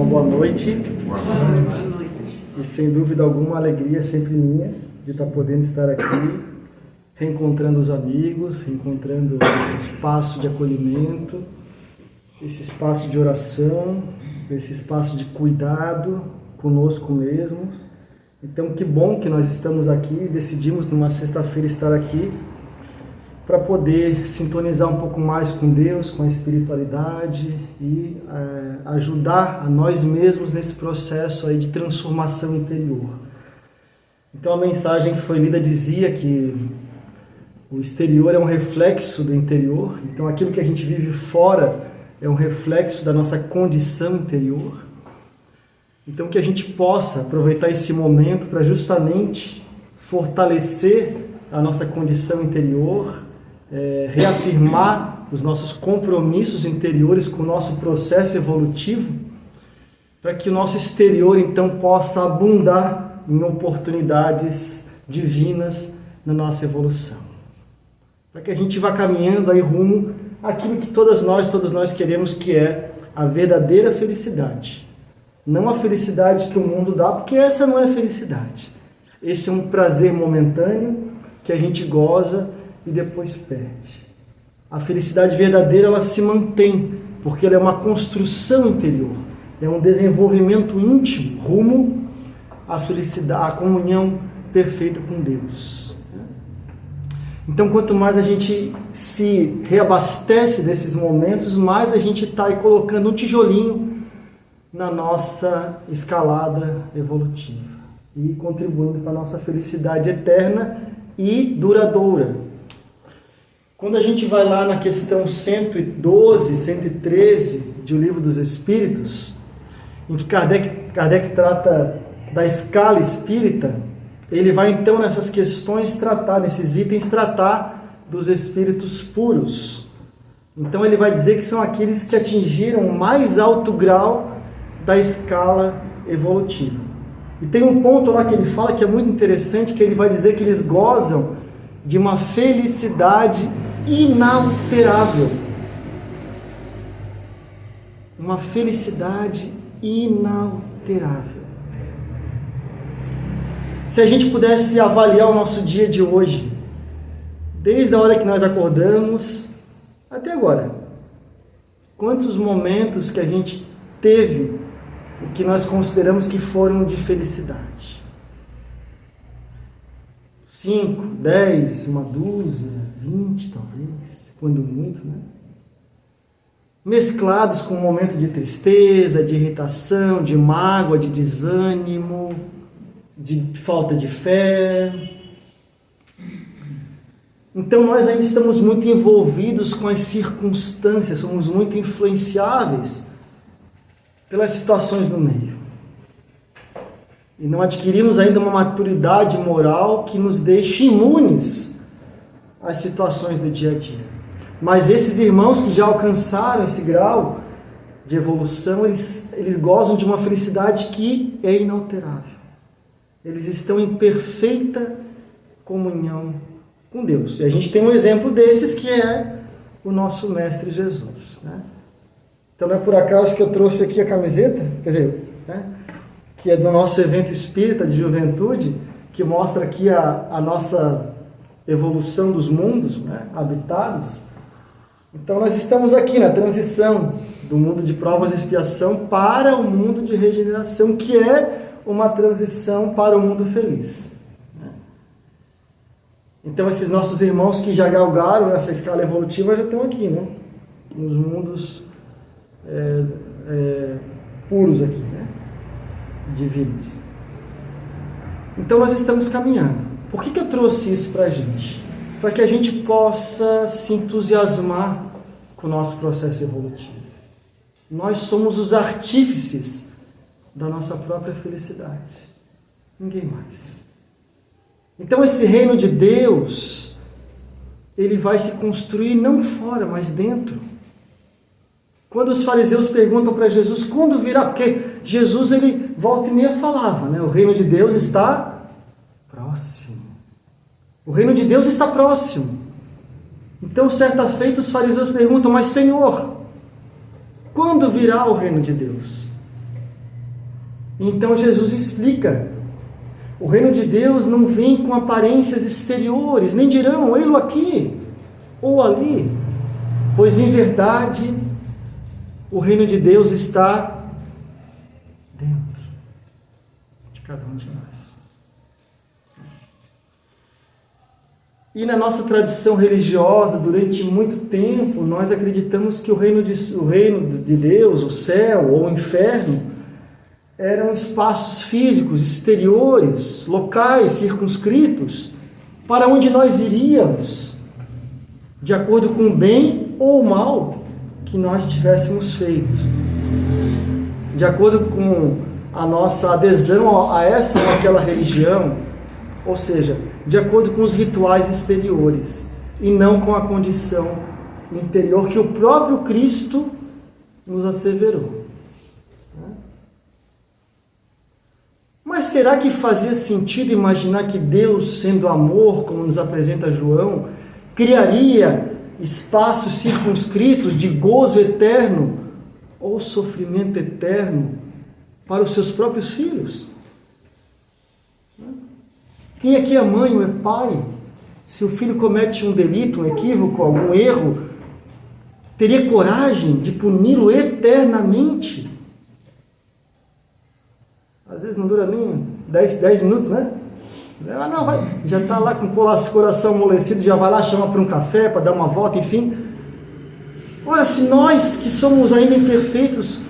boa noite. Boa noite. E sem dúvida alguma, a alegria é sempre minha de estar podendo estar aqui, reencontrando os amigos, reencontrando esse espaço de acolhimento, esse espaço de oração, esse espaço de cuidado conosco mesmos. Então, que bom que nós estamos aqui, decidimos numa sexta-feira estar aqui para poder sintonizar um pouco mais com Deus, com a espiritualidade e ajudar a nós mesmos nesse processo aí de transformação interior. Então, a mensagem que foi lida dizia que o exterior é um reflexo do interior, então aquilo que a gente vive fora é um reflexo da nossa condição interior. Então, que a gente possa aproveitar esse momento para justamente fortalecer a nossa condição interior, reafirmar os nossos compromissos interiores com o nosso processo evolutivo, para que o nosso exterior, então, possa abundar em oportunidades divinas na nossa evolução. Para que a gente vá caminhando aí rumo àquilo que todos nós queremos, que é a verdadeira felicidade. Não a felicidade que o mundo dá, porque essa não é felicidade. Esse é um prazer momentâneo que a gente goza e depois perde. A felicidade verdadeira, ela se mantém, porque ela é uma construção interior, é um desenvolvimento íntimo rumo à felicidade, à comunhão perfeita com Deus. Então, quanto mais a gente se reabastece desses momentos, mais a gente está aí colocando um tijolinho na nossa escalada evolutiva e contribuindo para a nossa felicidade eterna e duradoura. Quando a gente vai lá na questão 112, 113 de O Livro dos Espíritos, em que Kardec trata da escala espírita, ele vai então nessas questões tratar, nesses itens tratar dos espíritos puros. Então ele vai dizer que são aqueles que atingiram o mais alto grau da escala evolutiva. E tem um ponto lá que ele fala que é muito interessante, que ele vai dizer que eles gozam de uma felicidade inalterável. Uma felicidade inalterável. Se a gente pudesse avaliar o nosso dia de hoje, desde a hora que nós acordamos até agora, quantos momentos que a gente teve o que nós consideramos que foram de felicidade? 5, 10, uma dúzia, 20 talvez, quando muito, né? Mesclados com um momento de tristeza, de irritação, de mágoa, de desânimo, de falta de fé. Então nós ainda estamos muito envolvidos com as circunstâncias, somos muito influenciáveis pelas situações do meio. E não adquirimos ainda uma maturidade moral que nos deixe imunes às situações do dia a dia. Mas esses irmãos que já alcançaram esse grau de evolução, eles gozam de uma felicidade que é inalterável. Eles estão em perfeita comunhão com Deus. E a gente tem um exemplo desses, que é o nosso Mestre Jesus, né? Então não é por acaso que eu trouxe aqui a camiseta, quer dizer, né, que é do nosso evento espírita de juventude, que mostra aqui a nossa evolução dos mundos, né, habitados. Então nós estamos aqui na transição do mundo de provas e expiação para o mundo de regeneração, que é uma transição para o mundo feliz. Então esses nossos irmãos que já galgaram essa escala evolutiva já estão aqui, né, nos mundos puros aqui, né? Divinos. Então nós estamos caminhando. Por que eu trouxe isso para a gente? Para que a gente possa se entusiasmar com o nosso processo evolutivo. Nós somos os artífices da nossa própria felicidade. Ninguém mais. Então esse reino de Deus, ele vai se construir não fora, mas dentro. Quando os fariseus perguntam para Jesus quando virá, porque Jesus, ele volta e meia falava, né? O reino de Deus está próximo. O reino de Deus está próximo. Então, certa feita, os fariseus perguntam, mas Senhor, quando virá o reino de Deus? Então Jesus explica: o reino de Deus não vem com aparências exteriores, nem dirão, ei-lo aqui ou ali, pois em verdade o reino de Deus está dentro de cada um de nós. E na nossa tradição religiosa, durante muito tempo, nós acreditamos que o reino de Deus, o céu ou o inferno, eram espaços físicos, exteriores, locais, circunscritos, para onde nós iríamos, de acordo com o bem ou o mal que nós tivéssemos feito, de acordo com a nossa adesão a essa ou aquela religião, ou seja, de acordo com os rituais exteriores, e não com a condição interior que o próprio Cristo nos asseverou. Mas será que fazia sentido imaginar que Deus, sendo amor, como nos apresenta João, criaria espaços circunscritos de gozo eterno ou sofrimento eterno para os seus próprios filhos? Quem aqui é mãe ou é pai, se o filho comete um delito, um equívoco, algum erro, teria coragem de puni-lo eternamente? Às vezes não dura nem 10 minutos, né? Não, vai, já está lá com o coração amolecido, já vai lá, chama para um café, para dar uma volta, enfim. Ora, se nós que somos ainda imperfeitos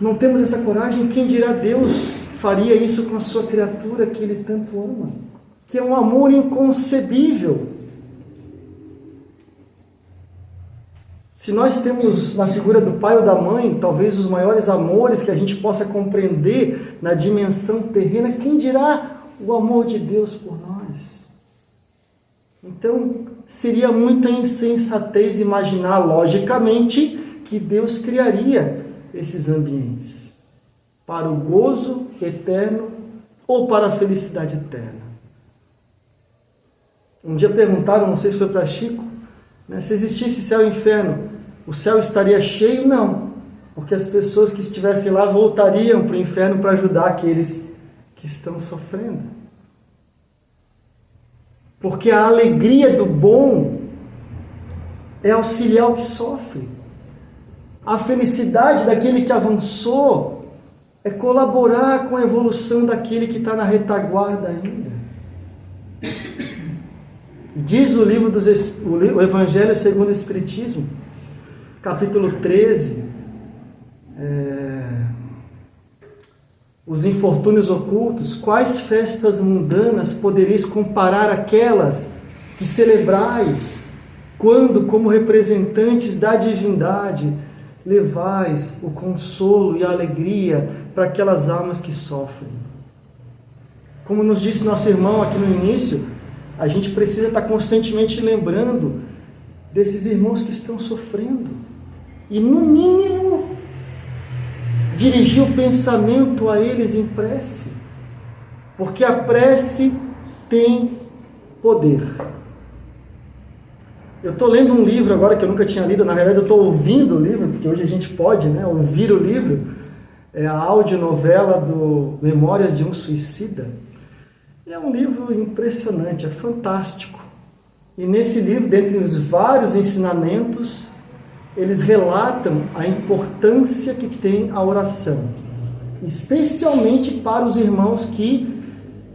não temos essa coragem, quem dirá Deus faria isso com a sua criatura que Ele tanto ama, que é um amor inconcebível. Se nós temos na figura do pai ou da mãe, talvez os maiores amores que a gente possa compreender na dimensão terrena, quem dirá o amor de Deus por nós? Então, seria muita insensatez imaginar, logicamente, que Deus criaria esses ambientes para o gozo eterno ou para a felicidade eterna. Um dia perguntaram, não sei se foi para Chico, se existisse céu e inferno, o céu estaria cheio? Não, porque as pessoas que estivessem lá voltariam para o inferno para ajudar aqueles que estão sofrendo. Porque a alegria do bom é auxiliar o que sofre. A felicidade daquele que avançou é colaborar com a evolução daquele que está na retaguarda ainda. Diz o o Evangelho segundo o Espiritismo, capítulo 13, os infortúnios ocultos: quais festas mundanas podereis comparar aquelas que celebrais, quando, como representantes da divindade, levais o consolo e a alegria para aquelas almas que sofrem? Como nos disse nosso irmão aqui no início, a gente precisa estar constantemente lembrando desses irmãos que estão sofrendo. E, no mínimo, dirigir o pensamento a eles em prece. Porque a prece tem poder. Eu estou lendo um livro agora que eu nunca tinha lido. Na verdade, eu estou ouvindo o livro, porque hoje a gente pode, ouvir o livro. É a audionovela do Memórias de um Suicida. É um livro impressionante, é fantástico. E nesse livro, dentre os vários ensinamentos, eles relatam a importância que tem a oração, especialmente para os irmãos que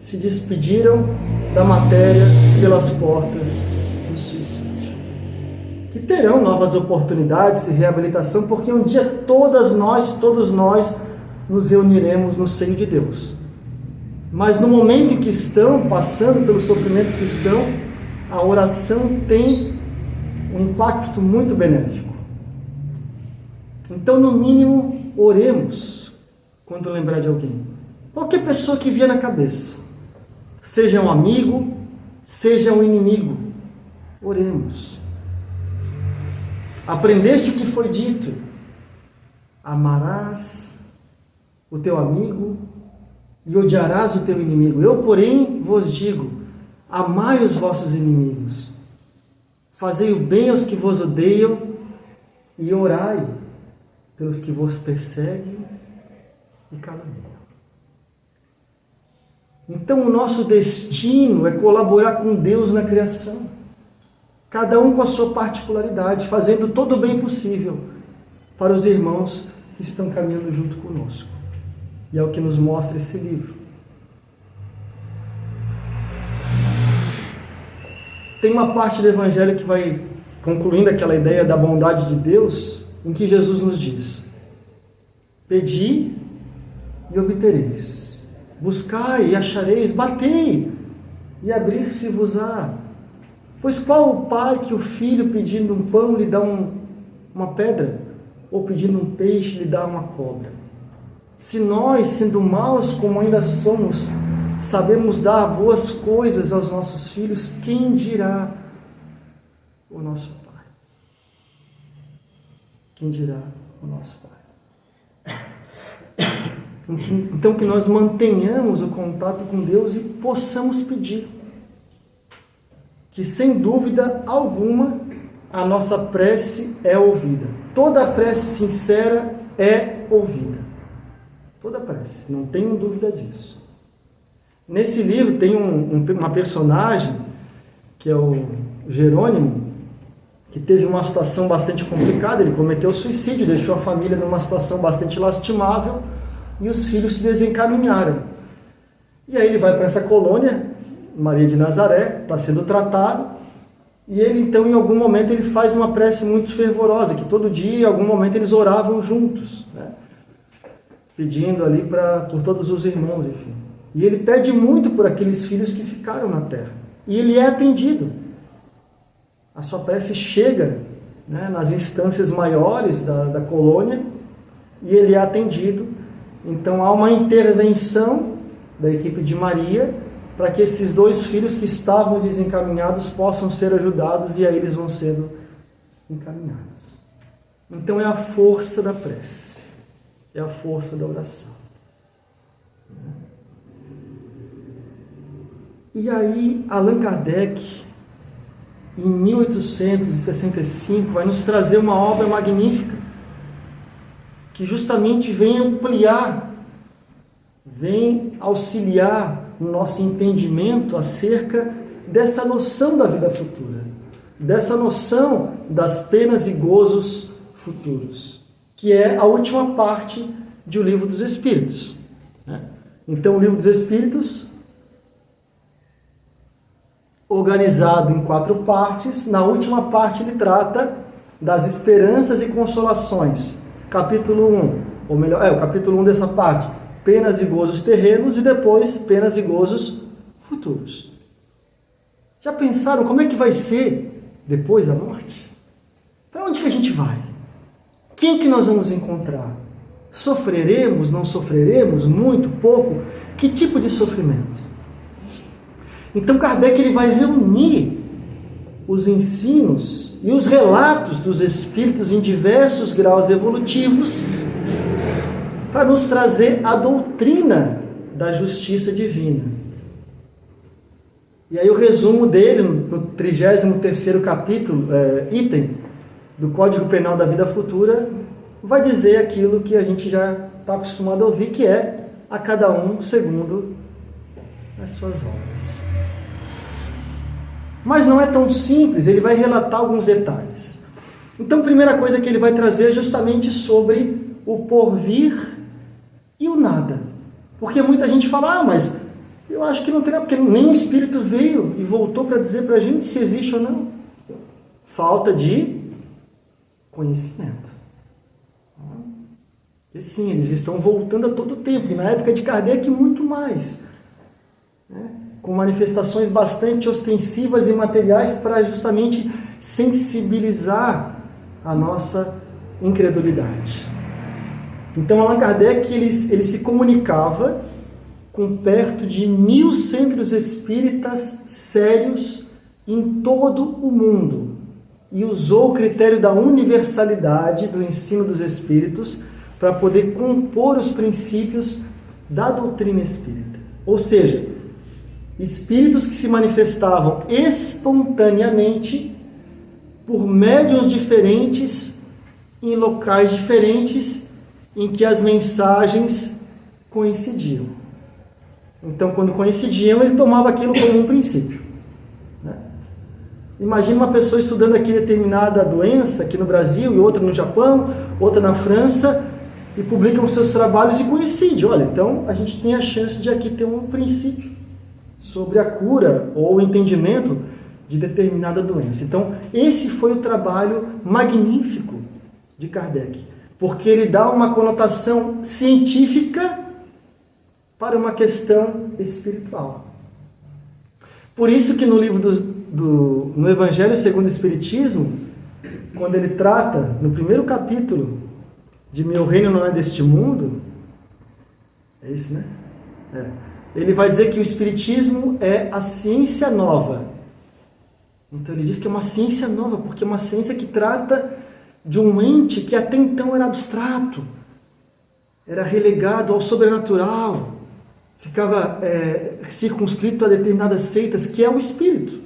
se despediram da matéria pelas portas do suicídio, que terão novas oportunidades de reabilitação, porque um dia todos nós nos reuniremos no seio de Deus. Mas no momento em que estão passando pelo sofrimento que estão, a oração tem um impacto muito benéfico. Então, no mínimo, oremos quando lembrar de alguém. Qualquer pessoa que vier na cabeça, seja um amigo, seja um inimigo, oremos. Aprendeste o que foi dito: amarás o teu amigo e odiarás o teu inimigo. Eu, porém, vos digo: amai os vossos inimigos, fazei o bem aos que vos odeiam e orai pelos que vos perseguem e caluniam. Então o nosso destino é colaborar com Deus na criação, cada um com a sua particularidade, fazendo todo o bem possível para os irmãos que estão caminhando junto conosco. E é o que nos mostra esse livro. Tem uma parte do Evangelho que vai concluindo aquela ideia da bondade de Deus, em que Jesus nos diz: pedi e obtereis, buscai e achareis, batei e abrir-se-vos-á. Pois qual o pai que o filho pedindo um pão lhe dá uma pedra, ou pedindo um peixe lhe dá uma cobra? Se nós, sendo maus como ainda somos, sabemos dar boas coisas aos nossos filhos, quem dirá o nosso Pai? Quem dirá o nosso Pai? Então que nós mantenhamos o contato com Deus e possamos pedir. Que sem dúvida alguma a nossa prece é ouvida. Toda prece sincera é ouvida. Toda prece, não tenho dúvida disso. Nesse livro tem uma personagem, que é o Jerônimo, que teve uma situação bastante complicada. Ele cometeu suicídio, deixou a família numa situação bastante lastimável e os filhos se desencaminharam. E aí ele vai para essa colônia, Maria de Nazaré, está sendo tratado, e ele então em algum momento ele faz uma prece muito fervorosa, que todo dia em algum momento eles oravam juntos, né? Pedindo ali por todos os irmãos, enfim. E ele pede muito por aqueles filhos que ficaram na terra. E ele é atendido. A sua prece chega, né, nas instâncias maiores da colônia, e ele é atendido. Então há uma intervenção da equipe de Maria para que esses dois filhos que estavam desencaminhados possam ser ajudados, e aí eles vão sendo encaminhados. Então é a força da prece, é a força da oração. E aí Allan Kardec, em 1865, vai nos trazer uma obra magnífica, que justamente vem ampliar, vem auxiliar no nosso entendimento acerca dessa noção da vida futura, dessa noção das penas e gozos futuros, que é a última parte do Livro dos Espíritos. Então, o Livro dos Espíritos, organizado em 4 partes, na última parte ele trata das esperanças e consolações. Capítulo 1, ou melhor, o capítulo 1 dessa parte, penas e gozos terrenos, e depois penas e gozos futuros. Já pensaram como é que vai ser depois da morte? Para onde que a gente vai? Quem que nós vamos encontrar? Sofreremos, não sofreremos, muito, pouco? Que tipo de sofrimento? Então Kardec ele vai reunir os ensinos e os relatos dos espíritos em diversos graus evolutivos para nos trazer a doutrina da justiça divina. E aí o resumo dele, no 33º capítulo, item do Código Penal da Vida Futura, vai dizer aquilo que a gente já está acostumado a ouvir, que é a cada um segundo as suas obras. Mas não é tão simples, ele vai relatar alguns detalhes. Então, a primeira coisa que ele vai trazer é justamente sobre o porvir e o nada. Porque muita gente fala, mas eu acho que não tem nada, porque nem o Espírito veio e voltou para dizer para a gente se existe ou não. Falta de conhecimento. E sim, eles estão voltando a todo tempo, e na época de Kardec muito mais, né? Com manifestações bastante ostensivas e materiais para justamente sensibilizar a nossa incredulidade. Então, Allan Kardec ele se comunicava com perto de 1000 centros espíritas sérios em todo o mundo e usou o critério da universalidade do ensino dos espíritos para poder compor os princípios da doutrina espírita. Ou seja, espíritos que se manifestavam espontaneamente por médiuns diferentes, em locais diferentes, em que as mensagens coincidiam. Então, quando coincidiam, ele tomava aquilo como um princípio. Né? Imagina uma pessoa estudando aqui determinada doença, aqui no Brasil, e outra no Japão, outra na França, e publicam seus trabalhos e coincide. Olha, então a gente tem a chance de aqui ter um princípio sobre a cura ou o entendimento de determinada doença. Então, esse foi o trabalho magnífico de Kardec, porque ele dá uma conotação científica para uma questão espiritual. Por isso que no livro no Evangelho segundo o Espiritismo, quando ele trata, no primeiro capítulo, de meu reino não é deste mundo, é esse, né? Ele vai dizer que o Espiritismo é a ciência nova. Então ele diz que é uma ciência nova, porque é uma ciência que trata de um ente que até então era abstrato, era relegado ao sobrenatural, ficava circunscrito a determinadas seitas, que é o espírito.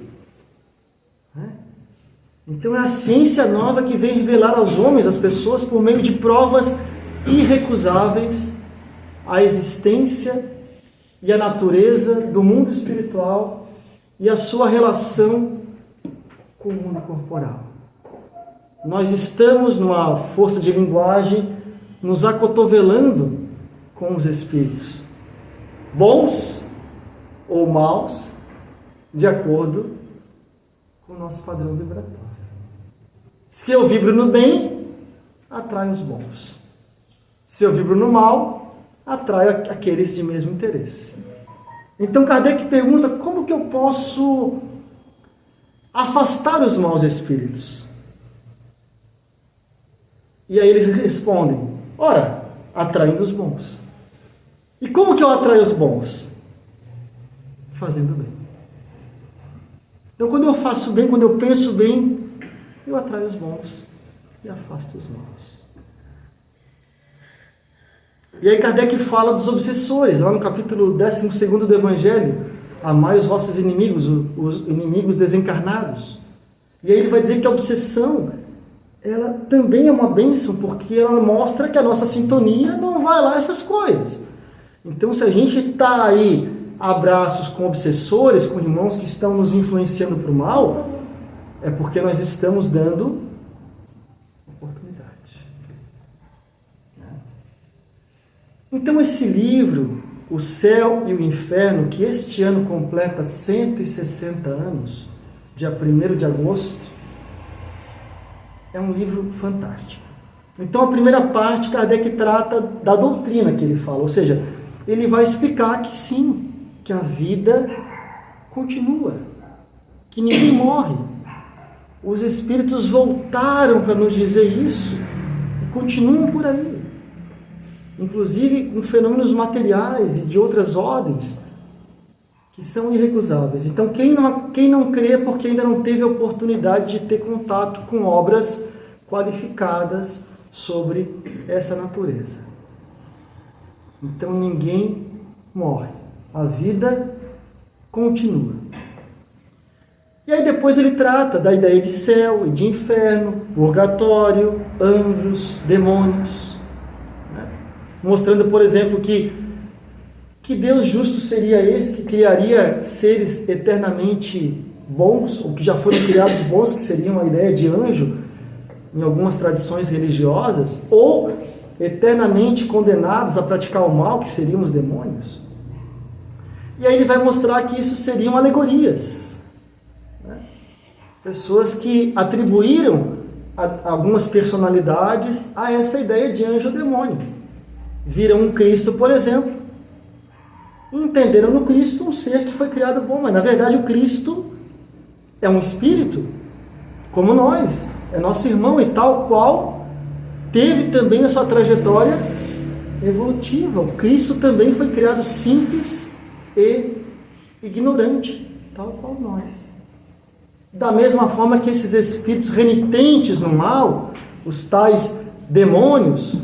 Então é a ciência nova que vem revelar aos homens, às pessoas, por meio de provas irrecusáveis, a existência e a natureza do mundo espiritual e a sua relação com o mundo corporal. Nós estamos, numa força de linguagem, nos acotovelando com os espíritos, bons ou maus, de acordo com o nosso padrão vibratório. Se eu vibro no bem, atrai os bons. Se eu vibro no mal, atrai aqueles de mesmo interesse. Então Kardec pergunta, como que eu posso afastar os maus espíritos? E aí eles respondem, ora, atraindo os bons. E como que eu atraio os bons? Fazendo bem. Então quando eu faço bem, quando eu penso bem, eu atraio os bons e afasto os maus. E aí Kardec fala dos obsessores, lá no capítulo 12º do Evangelho, amai os vossos inimigos, os inimigos desencarnados. E aí ele vai dizer que a obsessão, ela também é uma bênção, porque ela mostra que a nossa sintonia não vai lá essas coisas. Então se a gente está aí a braços com obsessores, com irmãos que estão nos influenciando para o mal, é porque nós estamos dando oportunidade. Então esse livro, O Céu e o Inferno, que este ano completa 160 anos, dia 1º de agosto, é um livro fantástico. Então a primeira parte, Kardec trata da doutrina que ele fala, ou seja, ele vai explicar que sim, que a vida continua, que ninguém morre. Os espíritos voltaram para nos dizer isso e continuam por aí. Inclusive com fenômenos materiais e de outras ordens que são irrecusáveis. Então quem não crê é porque ainda não teve a oportunidade de ter contato com obras qualificadas sobre essa natureza. Então ninguém morre. A vida continua. E aí depois ele trata da ideia de céu e de inferno, purgatório, anjos, demônios, né? Mostrando, por exemplo, que Deus justo seria esse que criaria seres eternamente bons, ou que já foram criados bons, que seriam a ideia de anjo, em algumas tradições religiosas, ou eternamente condenados a praticar o mal, que seriam os demônios. E aí ele vai mostrar que isso seriam alegorias. Pessoas que atribuíram algumas personalidades a essa ideia de anjo ou demônio. Viram um Cristo, por exemplo, e entenderam no Cristo um ser que foi criado bom, mas na verdade o Cristo é um espírito, como nós, é nosso irmão e tal qual teve também a sua trajetória evolutiva. O Cristo também foi criado simples e ignorante, tal qual nós. Da mesma forma que esses espíritos renitentes no mal, os tais demônios,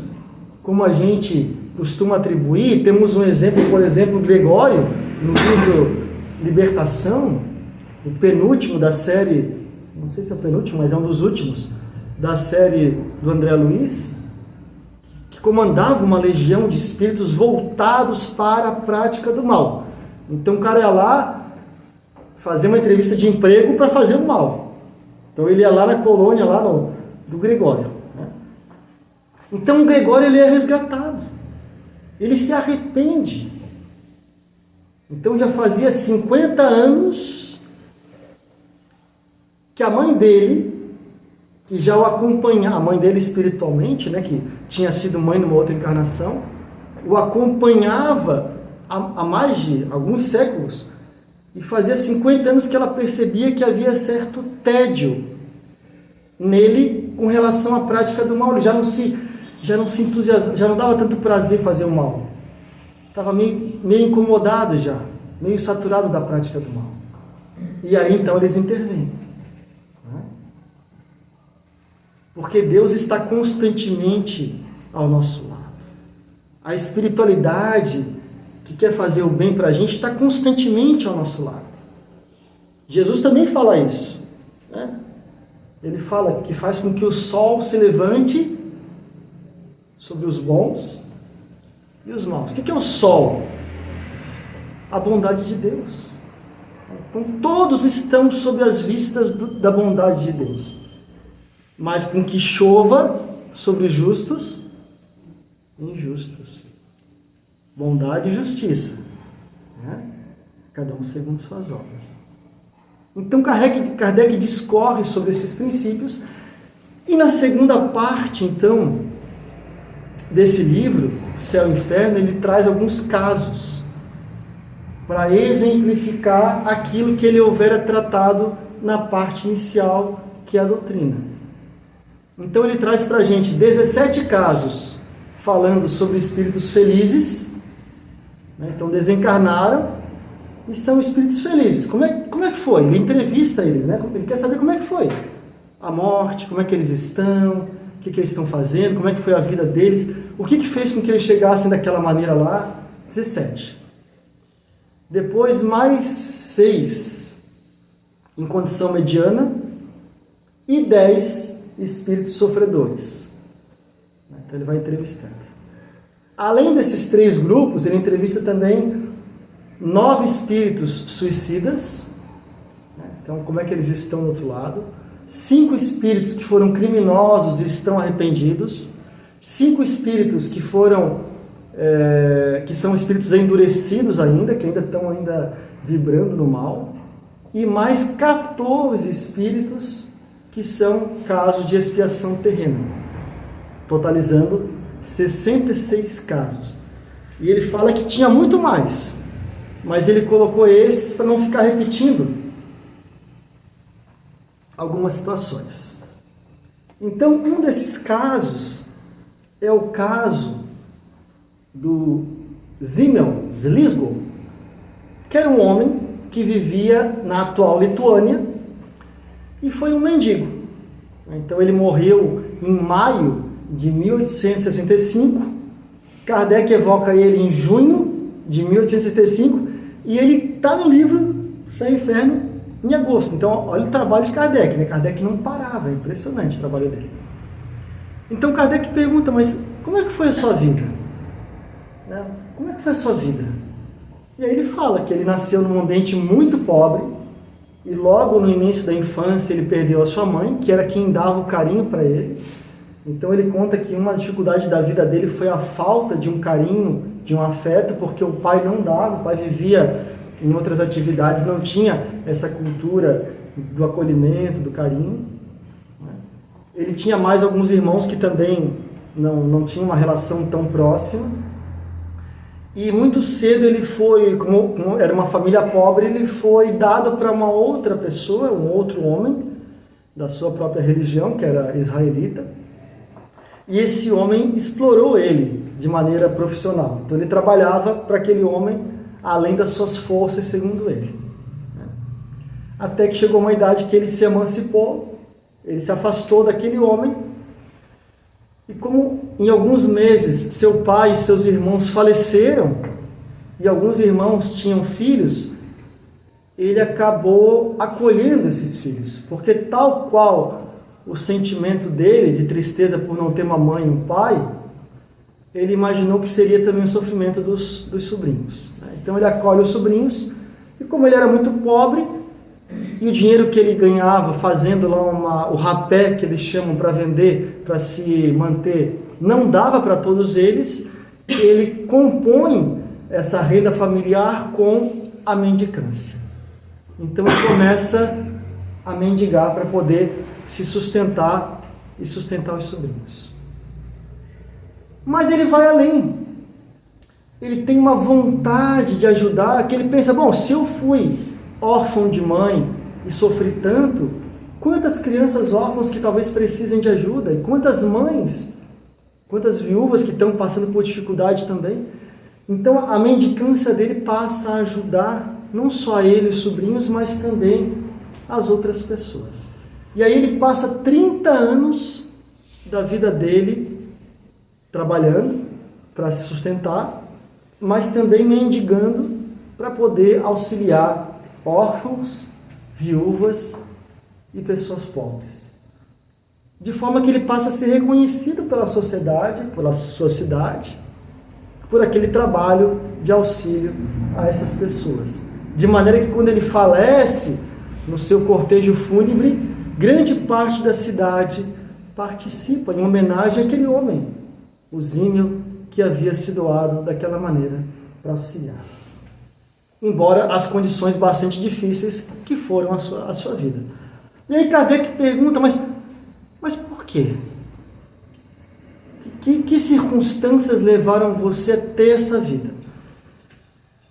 como a gente costuma atribuir, temos um exemplo, por exemplo, Gregório, no livro Libertação, o penúltimo da série, não sei se é o penúltimo, mas é um dos últimos, da série do André Luiz, que comandava uma legião de espíritos voltados para a prática do mal. Então o cara ia lá fazer uma entrevista de emprego para fazer o mal. Então ele ia lá na colônia lá do Gregório. Né? Então o Gregório ele é resgatado. Ele se arrepende. Então já fazia 50 anos que a mãe dele, que já o acompanhava, a mãe dele espiritualmente, né, que tinha sido mãe numa outra encarnação, o acompanhava há mais de alguns séculos, e fazia 50 anos que ela percebia que havia certo tédio nele com relação à prática do mal. Ele já não se entusiasmava, já não dava tanto prazer fazer o mal. Estava meio incomodado já, meio saturado da prática do mal. E aí então eles intervêm. Porque Deus está constantemente ao nosso lado. A espiritualidade que quer fazer o bem para a gente está constantemente ao nosso lado. Jesus também fala isso. Né? Ele fala que faz com que o sol se levante sobre os bons e os maus. O que é o sol? A bondade de Deus. Então todos estão sob as vistas da bondade de Deus. Mas com que chova sobre justos e injustos. Bondade e justiça. Né? Cada um segundo suas obras. Então Kardec discorre sobre esses princípios. E na segunda parte, então, desse livro, Céu e Inferno, ele traz alguns casos para exemplificar aquilo que ele houvera tratado na parte inicial, que é a doutrina. Então ele traz para a gente 17 casos falando sobre espíritos felizes, né? Então desencarnaram e são espíritos felizes. Como é que foi? Ele entrevista eles, né? Ele quer saber como é que foi a morte, como é que eles estão, o que eles estão fazendo, como é que foi a vida deles, o que fez com que eles chegassem daquela maneira lá. 17. Depois mais 6 em condição mediana e 10 espíritos sofredores. Então ele vai entrevistando. Além desses 3 grupos, ele entrevista também 9 espíritos suicidas. Então como é que eles estão do outro lado? 5 espíritos que foram criminosos e estão arrependidos. 5 espíritos que foram que são espíritos endurecidos ainda, que ainda estão vibrando no mal, e mais 14 espíritos que são casos de expiação terrena, totalizando 66 casos. E ele fala que tinha muito mais, mas ele colocou esses para não ficar repetindo algumas situações. Então, um desses casos é o caso do Zimel Zlisgo, que era um homem que vivia na atual Lituânia e foi um mendigo. Então ele morreu em maio de 1865. Kardec evoca ele em junho de 1865 e ele está no livro Céu e Inferno em agosto. Então olha o trabalho de Kardec, né? Kardec não parava, é impressionante o trabalho dele. Então Kardec pergunta, mas como é que foi a sua vida? Como é que foi a sua vida? E aí ele fala que ele nasceu num ambiente muito pobre e logo no início da infância ele perdeu a sua mãe, que era quem dava o carinho para ele. Então ele conta que uma dificuldade da vida dele foi a falta de um carinho, de um afeto, porque o pai não dava, o pai vivia em outras atividades, não tinha essa cultura do acolhimento, do carinho. Ele tinha mais alguns irmãos que também não tinham uma relação tão próxima. E muito cedo ele foi, como era uma família pobre, ele foi dado para uma outra pessoa, um outro homem, da sua própria religião, que era israelita. E esse homem explorou ele de maneira profissional. Então ele trabalhava para aquele homem, além das suas forças, segundo ele. Até que chegou uma idade que ele se emancipou, ele se afastou daquele homem. E como em alguns meses seu pai e seus irmãos faleceram, e alguns irmãos tinham filhos, ele acabou acolhendo esses filhos, porque tal qual o sentimento dele de tristeza por não ter uma mãe e um pai, ele imaginou que seria também o sofrimento dos sobrinhos. Então ele acolhe os sobrinhos, e como ele era muito pobre, e o dinheiro que ele ganhava fazendo lá o rapé, que eles chamam para vender, para se manter, não dava para todos eles, ele compõe essa renda familiar com a mendicância. Então ele começa a mendigar para poder se sustentar e sustentar os sobrinhos. Mas ele vai além. Ele tem uma vontade de ajudar, que ele pensa, bom, se eu fui órfão de mãe e sofri tanto, quantas crianças órfãs que talvez precisem de ajuda, e quantas mães, quantas viúvas que estão passando por dificuldade também. Então a mendicância dele passa a ajudar não só ele e os sobrinhos, mas também as outras pessoas. E aí ele passa 30 anos da vida dele trabalhando para se sustentar, mas também mendigando para poder auxiliar órfãos, viúvas e pessoas pobres. De forma que ele passa a ser reconhecido pela sociedade, pela sua cidade, por aquele trabalho de auxílio a essas pessoas. De maneira que quando ele falece no seu cortejo fúnebre, grande parte da cidade participa em homenagem àquele homem, o Zímio, que havia se doado daquela maneira para auxiliar. Embora as condições bastante difíceis que foram a sua vida. E aí Kardec pergunta, mas por quê? Que circunstâncias levaram você a ter essa vida?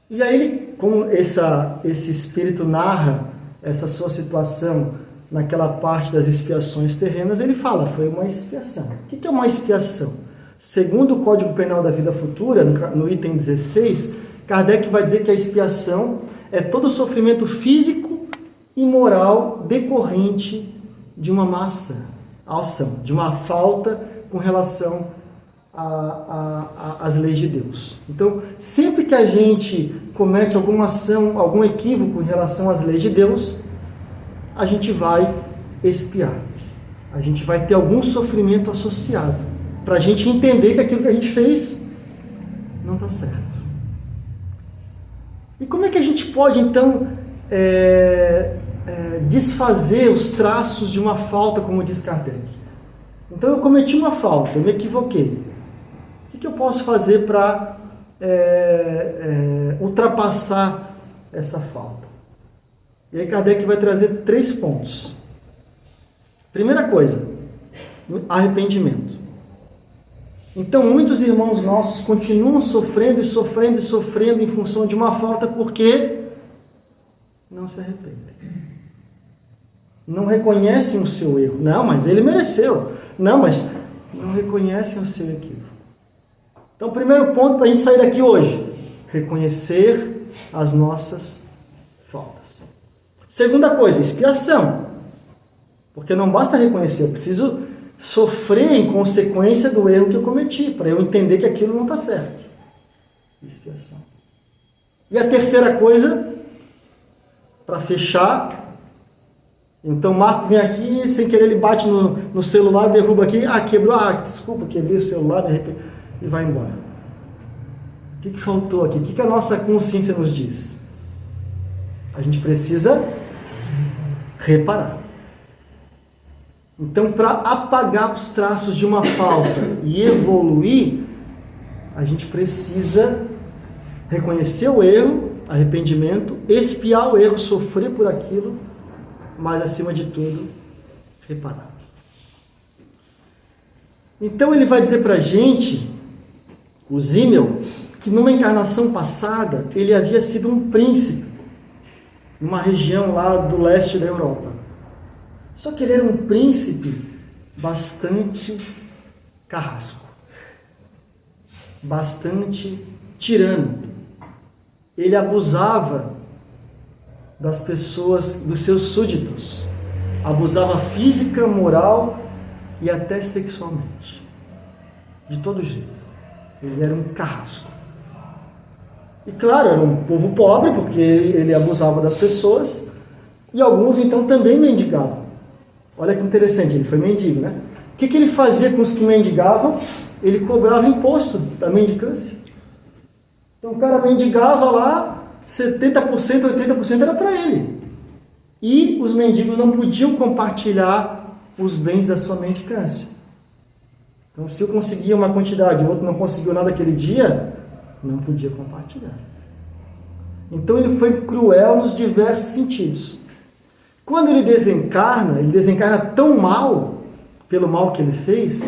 E aí ele, como esse espírito narra essa sua situação naquela parte das expiações terrenas, ele fala, foi uma expiação. O que é uma expiação? Segundo o Código Penal da Vida Futura, no item 16, Kardec vai dizer que a expiação é todo sofrimento físico e moral decorrente de uma má ação, de uma falta com relação às leis de Deus. Então, sempre que a gente comete alguma ação, algum equívoco em relação às leis de Deus, a gente vai expiar. A gente vai ter algum sofrimento associado, para a gente entender que aquilo que a gente fez não está certo. E como é que a gente pode, então, desfazer os traços de uma falta, como diz Kardec? Então, eu cometi uma falta, eu me equivoquei. O que eu posso fazer para ultrapassar essa falta? E aí Kardec vai trazer 3 pontos. Primeira coisa, arrependimento. Então, muitos irmãos nossos continuam sofrendo e sofrendo e sofrendo em função de uma falta porque não se arrependem. Não reconhecem o seu erro. Não, mas ele mereceu. Não, mas não reconhecem o seu equívoco. Então, primeiro ponto para a gente sair daqui hoje, reconhecer as nossas faltas. Segunda coisa, expiação. Porque não basta reconhecer, eu preciso sofrer em consequência do erro que eu cometi, para eu entender que aquilo não está certo. Expiação. E a terceira coisa, para fechar, então Marco vem aqui, sem querer ele bate no celular, derruba aqui, quebrou, desculpa, quebrei o celular, de repente, e vai embora. O que faltou aqui? O que a nossa consciência nos diz? A gente precisa reparar. Então, para apagar os traços de uma falta e evoluir, a gente precisa reconhecer o erro, arrependimento, expiar o erro, sofrer por aquilo, mas, acima de tudo, reparar. Então, ele vai dizer para a gente, o Zímel, que numa encarnação passada, ele havia sido um príncipe, numa região lá do leste da Europa. Só que ele era um príncipe bastante carrasco, bastante tirano. Ele abusava das pessoas, dos seus súditos. Abusava física, moral e até sexualmente. De todo jeito. Ele era um carrasco. E claro, era um povo pobre, porque ele abusava das pessoas, e alguns então também mendigavam. Olha que interessante, ele foi mendigo, né? O que ele fazia com os que mendigavam? ele cobrava imposto da mendicância. Então o cara mendigava lá, 70%, 80% era para ele. E os mendigos não podiam compartilhar os bens da sua mendicância. Então se eu conseguia uma quantidade, o outro não conseguiu nada aquele dia, não podia compartilhar. Então ele foi cruel nos diversos sentidos. Quando ele desencarna tão mal, pelo mal que ele fez,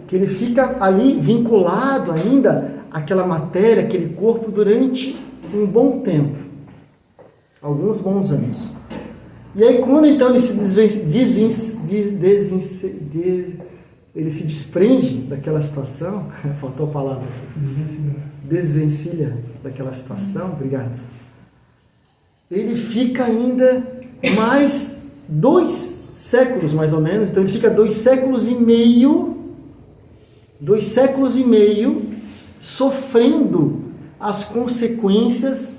que ele fica ali vinculado ainda àquela matéria, aquele corpo, durante um bom tempo. Alguns bons anos. E aí quando então ele ele se desprende daquela situação, faltou a palavra aqui, desvencilha daquela situação, obrigado. Ele fica ainda mais 2 séculos, mais ou menos, então ele fica 2 séculos e meio, sofrendo as consequências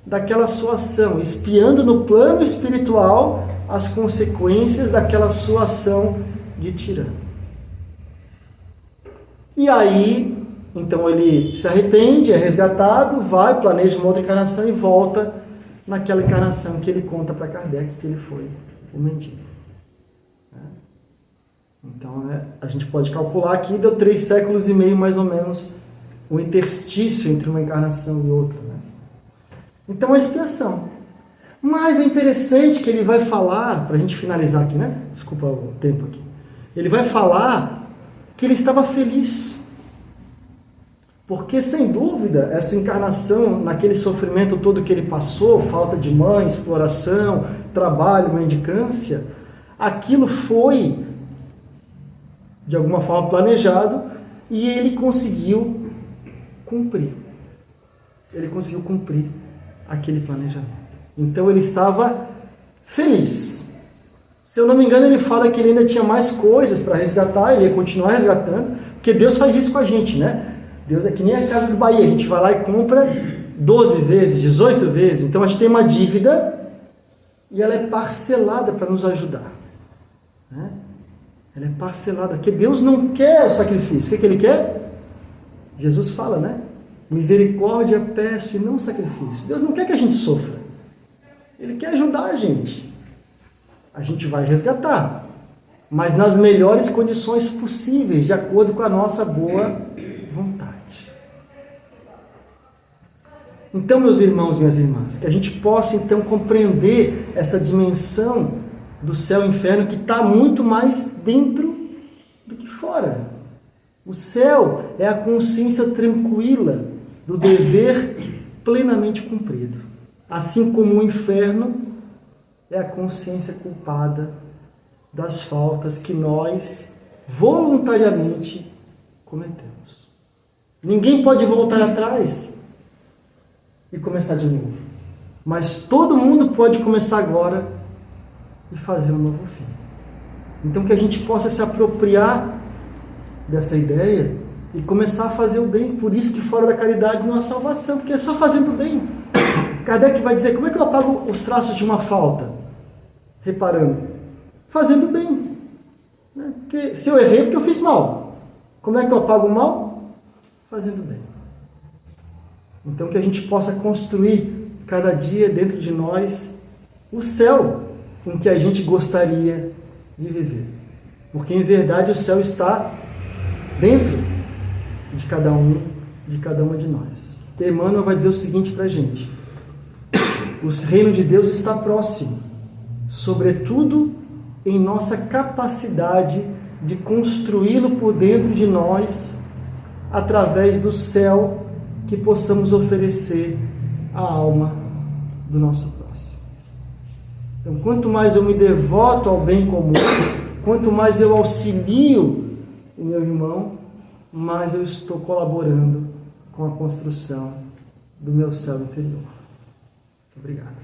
daquela sua ação, espiando no plano espiritual as consequências daquela sua ação de tirano. E aí, então ele se arrepende, é resgatado, vai, planeja uma outra encarnação e volta naquela encarnação que ele conta para Kardec que ele foi o mendigo. Então, a gente pode calcular aqui, deu 3 séculos e meio mais ou menos, o interstício entre uma encarnação e outra. Então, a expiação. Mas é interessante que ele vai falar, para a gente finalizar aqui, né? Desculpa o tempo aqui. Ele vai falar que ele estava feliz. Porque, sem dúvida, essa encarnação, naquele sofrimento todo que ele passou, falta de mãe, exploração, trabalho, mendicância, aquilo foi, de alguma forma, planejado e ele conseguiu cumprir. Ele conseguiu cumprir aquele planejamento. Então ele estava feliz. Se eu não me engano, ele fala que ele ainda tinha mais coisas para resgatar, ele ia continuar resgatando, porque Deus faz isso com a gente, né? Deus é que nem a Casas Bahia, a gente vai lá e compra 12 vezes, 18 vezes. Então a gente tem uma dívida e ela é parcelada para nos ajudar. Né? Ela é parcelada, porque Deus não quer o sacrifício. O que ele quer? Jesus fala, né? Misericórdia, peço e não sacrifício. Deus não quer que a gente sofra. Ele quer ajudar a gente. A gente vai resgatar, mas nas melhores condições possíveis, de acordo com a nossa boa vontade. Então, meus irmãos e minhas irmãs, que a gente possa então compreender essa dimensão do céu e inferno que está muito mais dentro do que fora. O céu é a consciência tranquila do dever plenamente cumprido, assim como o inferno é a consciência culpada das faltas que nós voluntariamente cometemos. Ninguém pode voltar atrás e começar de novo, mas todo mundo pode começar agora e fazer um novo fim. Então que a gente possa se apropriar dessa ideia e começar a fazer o bem. Por isso que fora da caridade não há salvação, porque é só fazendo o bem. Kardec vai dizer, como é que eu apago os traços de uma falta? Reparando, fazendo o bem. Porque se eu errei, porque eu fiz mal. Como é que eu apago o mal? Fazendo o bem. Então que a gente possa construir cada dia dentro de nós o céu em que a gente gostaria de viver. Porque em verdade o céu está dentro de cada um, de cada uma de nós. Emmanuel vai dizer o seguinte para a gente: o reino de Deus está próximo, sobretudo em nossa capacidade de construí-lo por dentro de nós, através do céu que possamos oferecer à alma do nosso próximo. Então, quanto mais eu me devoto ao bem comum, quanto mais eu auxilio o meu irmão, mais eu estou colaborando com a construção do meu céu interior. Muito obrigado.